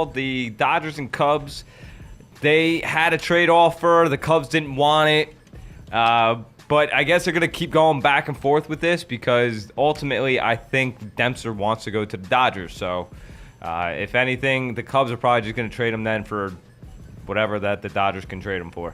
The Dodgers and Cubs, they had a trade offer. The Cubs didn't want it. But I guess they're going to keep going back and forth with this because ultimately I think Dempster wants to go to the Dodgers. So if anything, the Cubs are probably just going to trade him then for whatever that the Dodgers can trade him for.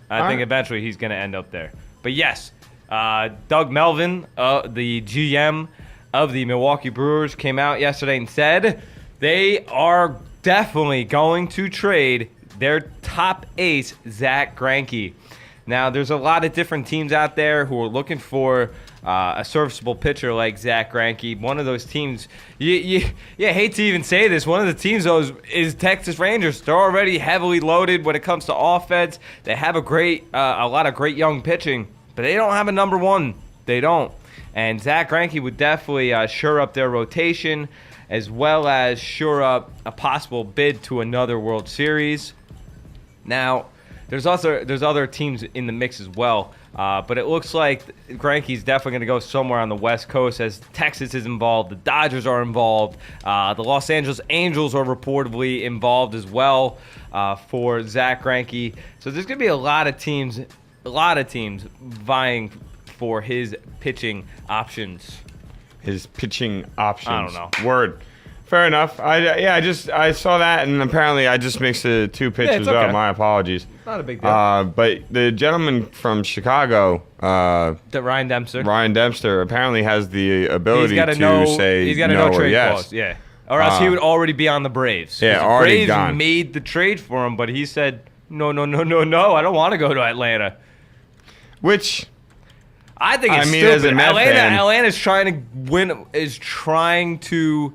I think eventually he's going to end up there. But yes, Doug Melvin, the GM of the Milwaukee Brewers, came out yesterday and said they are definitely going to trade their top ace, Zack Greinke. Now, there's a lot of different teams out there who are looking for a serviceable pitcher like Zack Greinke. One of those teams, you hate to even say this, one of the teams, though, is Texas Rangers. They're already heavily loaded when it comes to offense. They have a lot of great young pitching, but they don't have a number one. They don't. And Zack Greinke would definitely shore up their rotation as well as shore up a possible bid to another World Series. Now, there's other teams in the mix as well, but it looks like Greinke's definitely going to go somewhere on the West Coast as Texas is involved. The Dodgers are involved. The Los Angeles Angels are reportedly involved as well for Zack Greinke. So there's going to be a lot of teams vying for his pitching options. His pitching options. I don't know. Word. Fair enough. I saw that, and apparently I just mixed the two pitches okay. up. My apologies. Not a big deal. But the gentleman from Chicago, Ryan Dempster. Ryan Dempster, apparently has the ability to say he's got a no no or trade yes. clause. Yeah. Or else he would already be on the Braves. Yeah, The already Braves gone. made the trade for him, but he said, no, I don't want to go to Atlanta. Which, I think it's as a stupid. Met fan, Atlanta's trying to win, is trying to,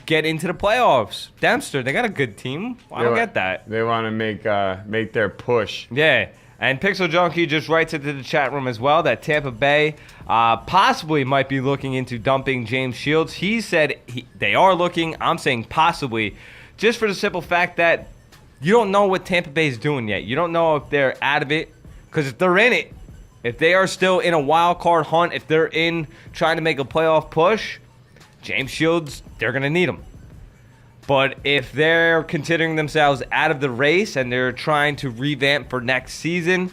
get into the playoffs. Dempster, they got a good team. I don't get that. They want to make their push. Yeah. And Pixel Junkie just writes into the chat room as well that Tampa Bay possibly might be looking into dumping James Shields. He said they are looking. I'm saying possibly, just for the simple fact that you don't know what Tampa Bay is doing yet. You don't know if they're out of it. Because if they're in it, if they are still in a wild card hunt, if they're in trying to make a playoff push, James Shields, they're going to need him. But if they're considering themselves out of the race and they're trying to revamp for next season,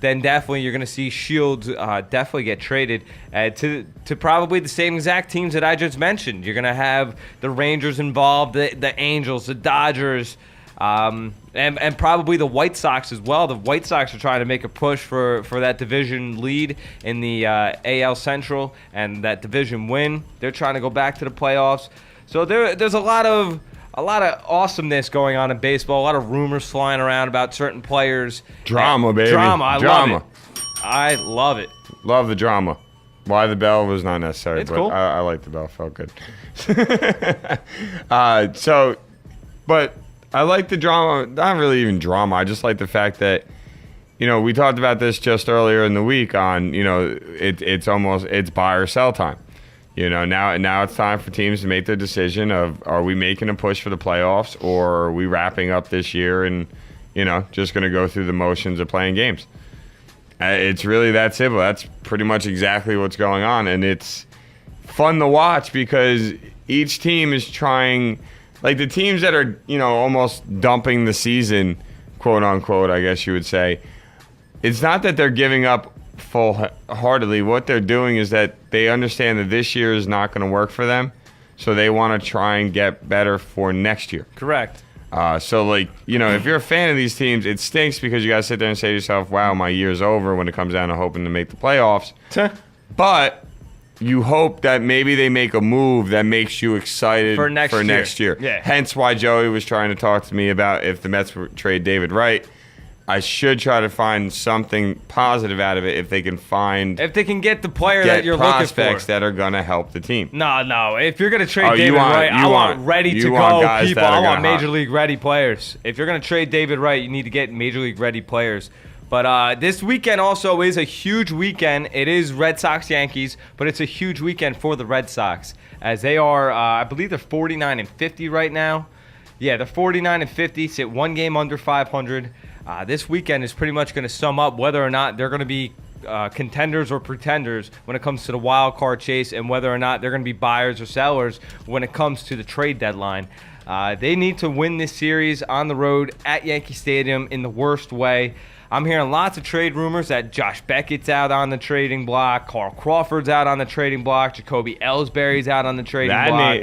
then definitely you're going to see Shields definitely get traded to probably the same exact teams that I just mentioned. You're going to have the Rangers involved, the Angels, the Dodgers, and probably the White Sox as well. The White Sox are trying to make a push for that division lead in the AL Central and that division win. They're trying to go back to the playoffs. So there's a lot of awesomeness going on in baseball. A lot of rumors flying around about certain players. Drama, baby. Drama. I drama. love it. I love it. Love the drama. Why the bell was not necessary, It's but cool. I like the bell. Felt good. But I like the drama. Not really even drama. I just like the fact that, we talked about this just earlier in the week on, it's buy or sell time. Now it's time for teams to make their decision of, are we making a push for the playoffs, or are we wrapping up this year and, just going to go through the motions of playing games? It's really that simple. That's pretty much exactly what's going on. And it's fun to watch because each team is trying, like the teams that are, almost dumping the season, quote unquote, I guess you would say, it's not that they're giving up full-heartedly. What they're doing is that they understand that this year is not going to work for them, so they want to try and get better for next year. Correct. So, if you're a fan of these teams, it stinks because you got to sit there and say to yourself, wow, my year's over when it comes down to hoping to make the playoffs. But you hope that maybe they make a move that makes you excited for next year. Yeah. Hence why Joey was trying to talk to me about if the Mets would trade David Wright. I should try to find something positive out of it if they can get the player that you're looking for. Prospects that are going to help the team. No. If you're going to trade David Wright, I want ready-to-go people. I want Major League ready players. If you're going to trade David Wright, you need to get Major League ready players. But this weekend also is a huge weekend. It is Red Sox-Yankees, but it's a huge weekend for the Red Sox as they are, I believe they're 49-50 right now. Yeah, they're 49-50, sit one game under 500. This weekend is pretty much going to sum up whether or not they're going to be contenders or pretenders when it comes to the wild card chase and whether or not they're going to be buyers or sellers when it comes to the trade deadline. They need to win this series on the road at Yankee Stadium in the worst way. I'm hearing lots of trade rumors that Josh Beckett's out on the trading block, Carl Crawford's out on the trading block, Jacoby Ellsbury's out on the trading block.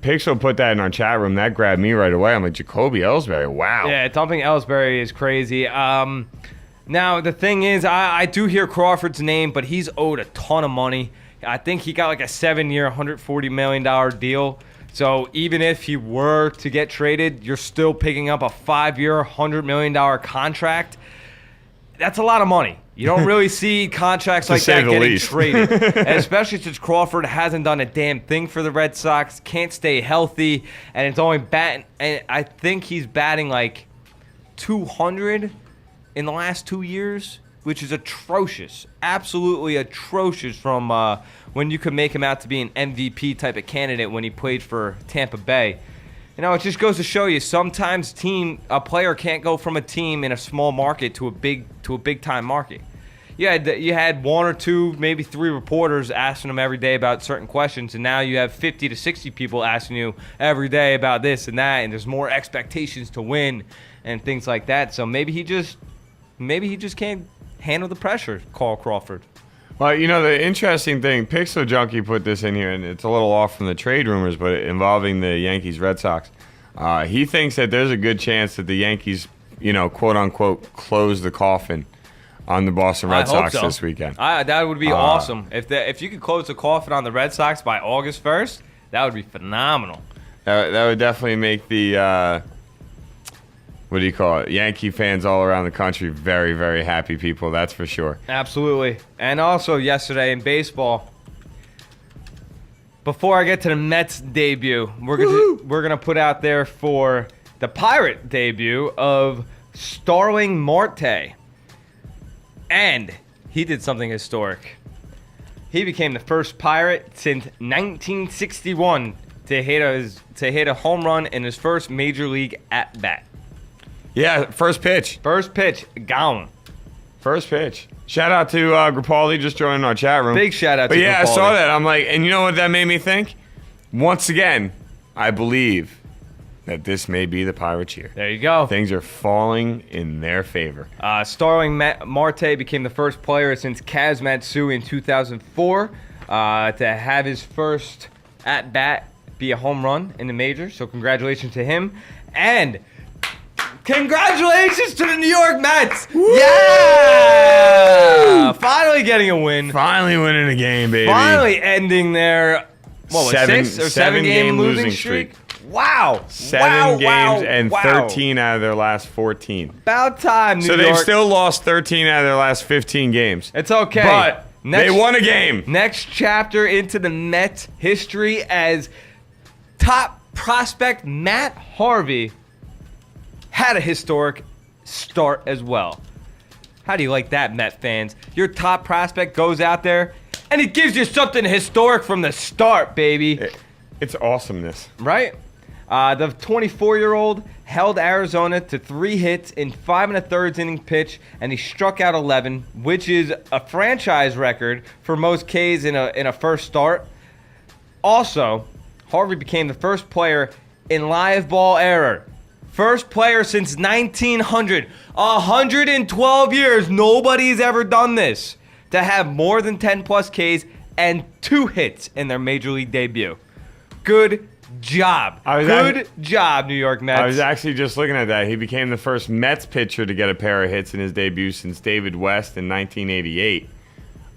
Pixel put that in our chat room. That grabbed me right away. I'm like, Jacoby Ellsbury, wow. Yeah, dumping Ellsbury is crazy. Now, the thing is, I do hear Crawford's name, but he's owed a ton of money. I think he got like a 7-year, $140 million deal. So even if he were to get traded, you're still picking up a 5-year, $100 million contract. That's a lot of money. You don't really see contracts like that getting traded. And especially since Crawford hasn't done a damn thing for the Red Sox, can't stay healthy, and it's only batting. And I think he's batting like 200 in the last 2 years, which is atrocious. Absolutely atrocious from when you could make him out to be an MVP type of candidate when he played for Tampa Bay. You know, it just goes to show you sometimes a player can't go from a team in a small market to a big time market. You had 1 or 2, maybe 3 reporters asking him every day about certain questions, and now you have 50 to 60 people asking you every day about this and that, and there's more expectations to win and things like that. So maybe he just can't handle the pressure, Carl Crawford. Well, you know, the interesting thing, Pixel Junkie put this in here, and it's a little off from the trade rumors, but involving the Yankees-Red Sox. He thinks that there's a good chance that the Yankees, quote-unquote, close the coffin on the Boston Red Sox this weekend. That would be awesome. If you could close the coffin on the Red Sox by August 1st, that would be phenomenal. That would definitely make the... what do you call it? Yankee fans all around the country very, very happy people, that's for sure. Absolutely. And also yesterday in baseball, before I get to the Mets debut, we're gonna put out there for the Pirate debut of Starling Marte. And he did something historic. He became the first Pirate since 1961 to hit a home run in his first major league at bat. Yeah, first pitch. First pitch, gone. First pitch. Shout out to Grapaldi just joining our chat room. Big shout out to Grapaldi. But yeah, I saw that. I'm like, and you know what that made me think? Once again, I believe that this may be the Pirates' year. There you go. Things are falling in their favor. Starling Marte became the first player since Kaz Matsu in 2004 to have his first at-bat be a home run in the major. So congratulations to him. And... congratulations to the New York Mets! Woo! Yeah! Finally getting a win. Finally winning a game, baby. Finally ending their seven game losing streak. Wow. 7 games and 13 out of their last 14. About time, New York. So they've still lost 13 out of their last 15 games. It's okay. But they won a game. Next chapter into the Mets history as top prospect Matt Harvey had a historic start as well. How do you like that, Met fans? Your top prospect goes out there, and he gives you something historic from the start, baby. It's awesomeness. Right? The 24-year-old held Arizona to 3 hits in 5 1/3 inning pitch, and he struck out 11, which is a franchise record for most Ks in a first start. Also, Harvey became the first player in live ball era. First player since 1900. 112 years. Nobody's ever done this. To have more than 10-plus Ks and 2 hits in their major league debut. Good job. Good job, New York Mets. I was actually just looking at that. He became the first Mets pitcher to get a pair of hits in his debut since David West in 1988.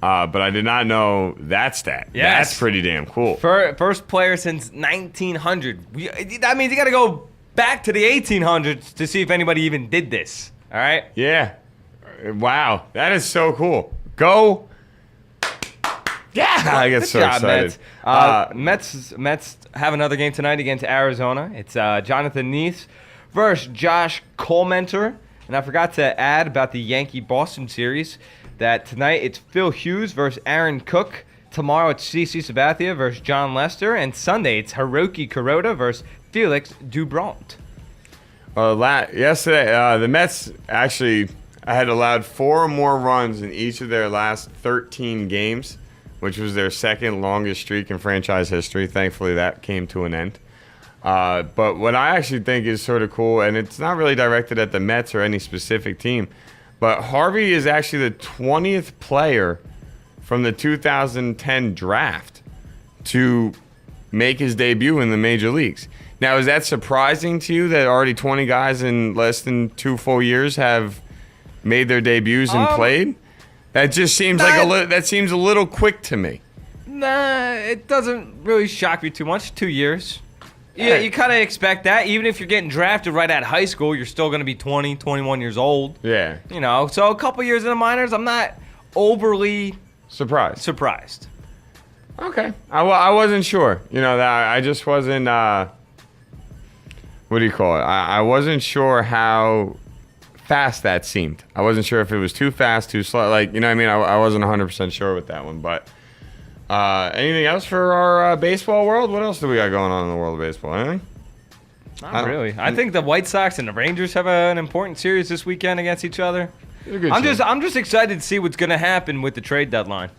But I did not know that stat. Yes. That's pretty damn cool. First player since 1900. That means you got to go back to the 1800s to see if anybody even did this. All right? Yeah. Wow. That is so cool. Go. Yeah. I get so excited. Mets have another game tonight against Arizona. It's Jonathan Neese versus Josh Colementor. And I forgot to add about the Yankee-Boston series that tonight it's Phil Hughes versus Aaron Cook. Tomorrow it's CC Sabathia versus John Lester. And Sunday it's Hiroki Kuroda versus Felix Doubront. Yesterday, the Mets actually had allowed 4 more runs in each of their last 13 games, which was their second longest streak in franchise history. Thankfully, that came to an end. But what I actually think is sort of cool, and it's not really directed at the Mets or any specific team, but Harvey is actually the 20th player from the 2010 draft to make his debut in the major leagues. Now, is that surprising to you that already 20 guys in less than 2 full years have made their debuts and played? That just seems that seems a little quick to me. Nah, it doesn't really shock me too much. 2 years. Yeah, you kind of expect that. Even if you're getting drafted right out of high school, you're still going to be 20, 21 years old. Yeah. You know, so a couple years in the minors, I'm not overly surprised. Okay. I wasn't sure. You know, that I just wasn't, what do you call it? I wasn't sure how fast that seemed. I wasn't sure if it was too fast, too slow. Like, you know what I mean? I wasn't 100% sure with that one. But anything else for our baseball world? What else do we got going on in the world of baseball? Anything? Not really. I think the White Sox and the Rangers have an important series this weekend against each other. I'm just excited to see what's going to happen with the trade deadline.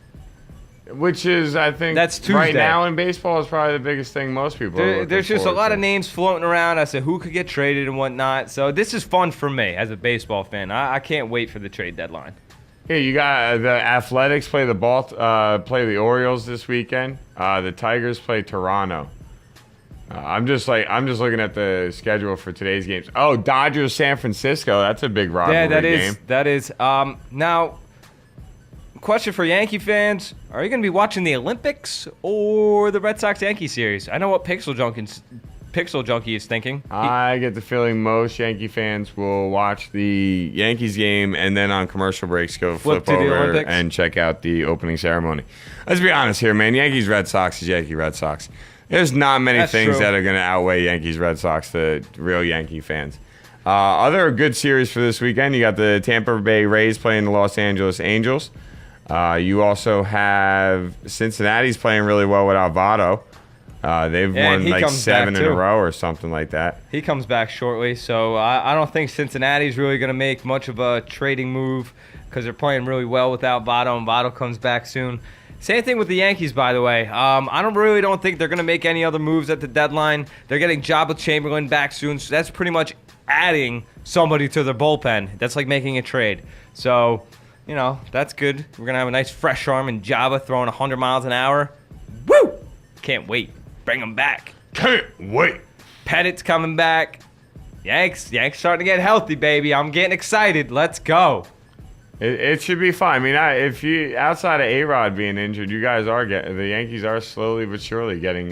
Which is, I think, that's Tuesday. Right now in baseball is probably the biggest thing most people are looking There's just a lot to. of names floating around as to who could get traded and whatnot. So this is fun for me as a baseball fan. I can't wait for the trade deadline. Yeah, you got the Athletics play the Orioles this weekend. The Tigers play Toronto. I'm just looking at the schedule for today's games. Oh, Dodgers San Francisco. That's a big rivalry game. That is. Now, question for Yankee fans: are you going to be watching the Olympics or the Red Sox Yankee series? I know what Pixel Junkie is thinking. I get the feeling most Yankee fans will watch the Yankees game and then on commercial breaks go flip over and check out the opening ceremony. Let's be honest here, man. Yankees Red Sox is Yankee Red Sox. There's not many things that are going to outweigh Yankees Red Sox to real Yankee fans. Other good series for this weekend, you got the Tampa Bay Rays playing the Los Angeles Angels. You also have Cincinnati's playing really well without Votto. They've won like 7 in a row or something like that. He comes back shortly, so I don't think Cincinnati's really going to make much of a trading move because they're playing really well without Votto, and Votto comes back soon. Same thing with the Yankees, by the way. I don't think they're going to make any other moves at the deadline. They're getting Joba Chamberlain back soon, so that's pretty much adding somebody to their bullpen. That's like making a trade. So, you know, that's good. We're going to have a nice fresh arm in Joba throwing 100 miles an hour. Woo! Can't wait. Bring him back. Can't wait. Pettit's coming back. Yanks starting to get healthy, baby. I'm getting excited. Let's go. It should be fine. I mean, if you outside of A-Rod being injured, you guys the Yankees are slowly but surely getting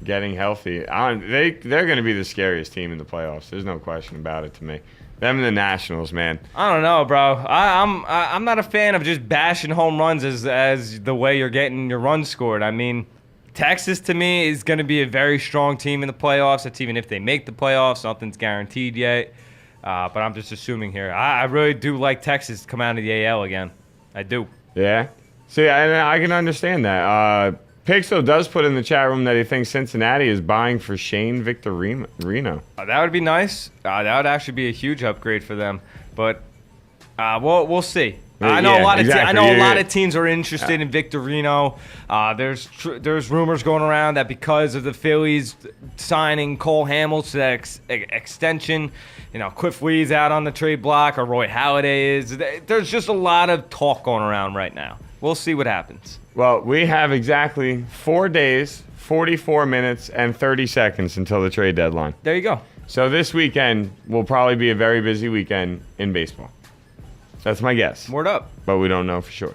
healthy. They're going to be the scariest team in the playoffs. There's no question about it to me. Them and the Nationals, man. I don't know, bro. I'm not a fan of just bashing home runs as the way you're getting your runs scored. I mean, Texas to me is going to be a very strong team in the playoffs. That's even if they make the playoffs. Nothing's guaranteed yet. But I'm just assuming here. I really do like Texas to come out of the AL again. I do. Yeah. See, I can understand that. Pixel does put in the chat room that he thinks Cincinnati is buying for Shane Victorino. That would be nice. That would actually be a huge upgrade for them. But we'll see. I know a lot of teams are interested in Victorino. There's rumors going around that because of the Phillies signing Cole Hamels to that extension, you know, Cliff Lee's out on the trade block, or Roy Halladay is. There's just a lot of talk going around right now. We'll see what happens. Well, we have exactly 4 days, 44 minutes, and 30 seconds until the trade deadline. There you go. So this weekend will probably be a very busy weekend in baseball. That's my guess. Word up. But we don't know for sure.